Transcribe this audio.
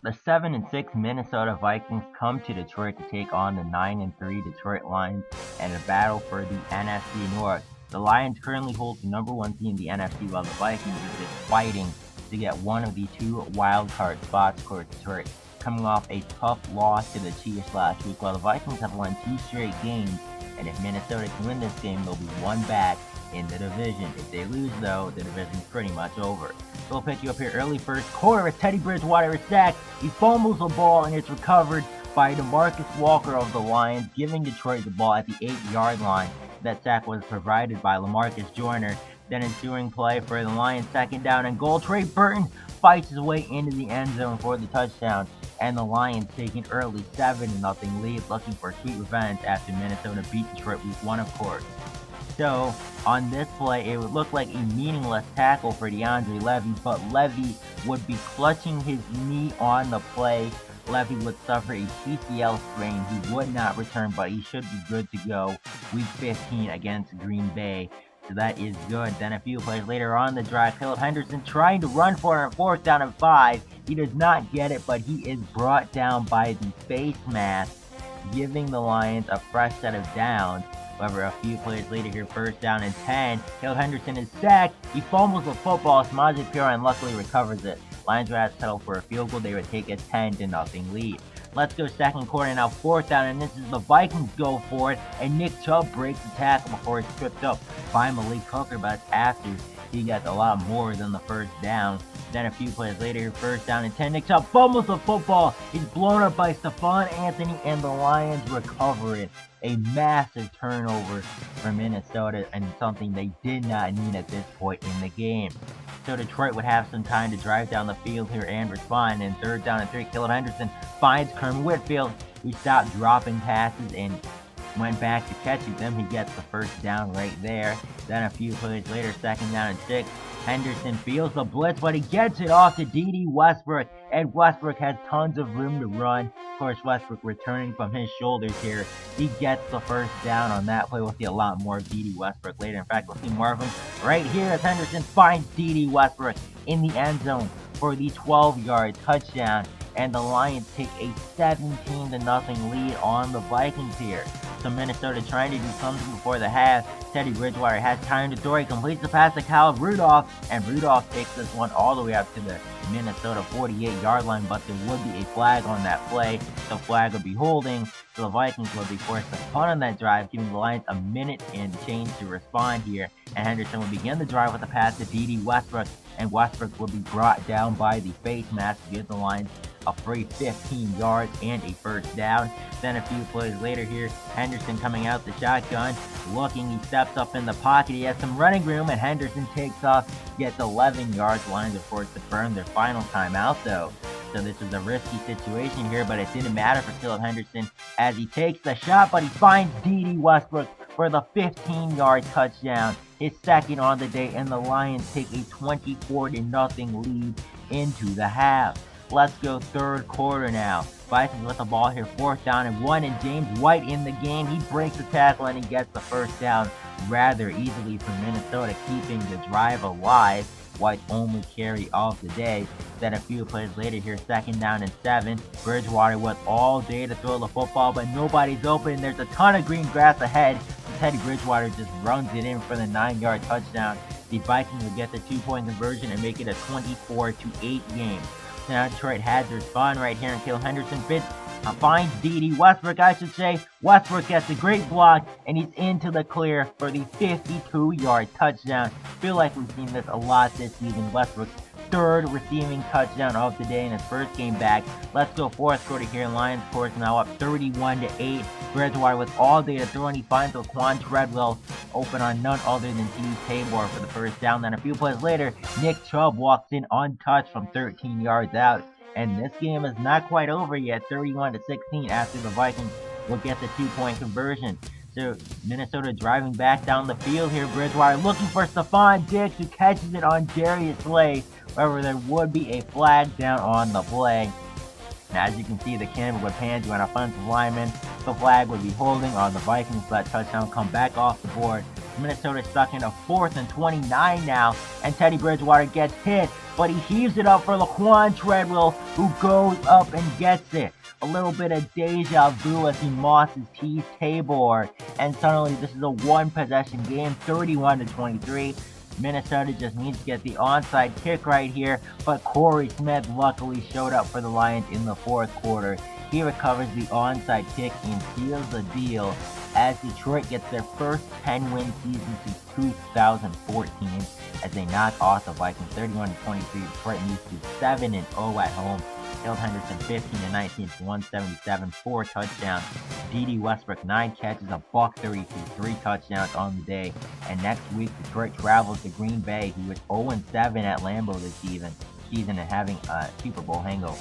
The 7-6 Minnesota Vikings come to Detroit to take on the 9-3 Detroit Lions and a battle for the NFC North. The Lions currently hold the #1 seed in the NFC, while the Vikings are just fighting to get one of the two wildcard spots for Detroit, coming off a tough loss to the Chiefs last week. While the Vikings have won 2 straight games, and if Minnesota can win this game, they'll be one back in the division. If they lose, though, the division's pretty much over. So we'll pick you up here early first quarter as Teddy Bridgewater is sacked. He fumbles the ball and it's recovered by DeMarcus Walker of the Lions, giving Detroit the ball at the 8-yard line. That sack was provided by LaMarcus Joyner. Then ensuing play for the Lions, 2nd down and goal. Trey Burton fights his way into the end zone for the touchdown, and the Lions take an early 7-0 lead, looking for sweet revenge after Minnesota beat Detroit week 1, of course. So, on this play, it would look like a meaningless tackle for DeAndre Levy, but Levy would be clutching his knee on the play. Levy would suffer a PCL sprain. He would not return, but he should be good to go week 15 against Green Bay. So that is good. Then a few plays later on the drive, Caleb Henderson trying to run for a 4th down and 5. He does not get it, but he is brought down by the face mask, giving the Lions a fresh set of downs. However, a few plays later here, 1st down and 10. Caleb Henderson is sacked. He fumbles the football. Samaje Perine luckily recovers it. Lions would have to settle for a field goal. They would take a 10-0 lead. Let's go 2nd quarter now, 4th down, and this is the Vikings go for it, and Nick Chubb breaks the tackle before he's tripped up by Malik Hooker, but it's after he gets a lot more than the 1st down. Then a few plays later, 1st down and 10, Nick Chubb fumbles the football. He's blown up by Stephon Anthony, and the Lions recover it. A massive turnover for Minnesota, and something they did not need at this point in the game. So Detroit would have some time to drive down the field here and respond. And 3rd down and 3, Caleb Henderson finds Kermit Whitfield. He stopped dropping passes and went back to catching them. He gets the 1st down right there. Then a few plays later, 2nd down and 6. Henderson feels the blitz, but he gets it off to Dede Westbrook, and Westbrook has tons of room to run. Of course, Westbrook returning from his shoulders here. He gets the 1st down on that play. We'll see a lot more of Dede Westbrook later. In fact, we'll see more of him right here as Henderson finds Dede Westbrook in the end zone for the 12-yard touchdown, and the Lions take a 17-0 lead on the Vikings here. So Minnesota trying to do something before the half. Teddy Bridgewater has time to throw. He completes the pass to Kyle Rudolph, and Rudolph takes this one all the way up to the Minnesota 48-yard line, but there would be a flag on that play. The flag would be holding, so the Vikings would be forced to punt on that drive, giving the Lions a minute and change to respond here. And Henderson would begin the drive with a pass to Dede Westbrook, and Westbrook would be brought down by the face mask to give the Lions a free 15 yards and a 1st down. Then a few plays later here, Henderson coming out the shotgun, looking, he steps up in the pocket, he has some running room, and Henderson takes off, gets 11 yards. Lions are forced to burn their final timeout though. So this is a risky situation here, but it didn't matter for Caleb Henderson as he takes the shot, but he finds Dede Westbrook for the 15-yard touchdown, his 2nd on the day, and the Lions take a 24-0 lead into the half. Let's go 3rd quarter now. Vikings with the ball here, 4th down and 1, and James White in the game. He breaks the tackle and he gets the 1st down rather easily for Minnesota, keeping the drive alive. White's only carry of the day. Then a few plays later here, 2nd down and 7. Bridgewater with all day to throw the football, but nobody's open. There's a ton of green grass ahead. Teddy Bridgewater just runs it in for the 9-yard touchdown. The Vikings will get the 2-point conversion and make it a 24-8 game. So now Detroit has to respond right here, and Caleb Henderson finds Dede Westbrook, I should say. Westbrook gets a great block, and he's into the clear for the 52-yard touchdown. Feel like we've seen this a lot this season. Westbrook's 3rd receiving touchdown of the day in his 1st game back. Let's go 4th quarter here. Lions, of course, now up 31-8. Bridgewater with all day to throw, and he finds Laquan Treadwell open on none other than T. Tabor for the 1st down. Then a few plays later, Nick Chubb walks in untouched from 13 yards out. And this game is not quite over yet, 31-16 after the Vikings will get the 2-point conversion. So Minnesota driving back down the field here. Bridgewater looking for Stephon Diggs, who catches it on Darius Slay. However, there would be a flag down on the play. Now, as you can see, the camera would pan to an offensive lineman. The flag would be holding on the Vikings. Let touchdown come back off the board. Minnesota stuck in a 4th and 29 now, and Teddy Bridgewater gets hit, but he heaves it up for Laquan Treadwell, who goes up and gets it. A little bit of deja vu as he mosses Tabor, and suddenly this is a one-possession game, 31-23. Minnesota just needs to get the onside kick right here, but Corey Smith luckily showed up for the Lions in the 4th quarter. He recovers the onside kick and seals the deal as Detroit gets their first 10-win season since 2014 as they knock off the Vikings 31-23. Detroit moves to 7-0 at home. Harold Henderson 15-19 for 177, 4 touchdowns. Dede Westbrook 9 catches, a $132, 3 touchdowns on the day. And next week, Detroit travels to Green Bay, who is 0-7 at Lambeau this season and having a Super Bowl hangover.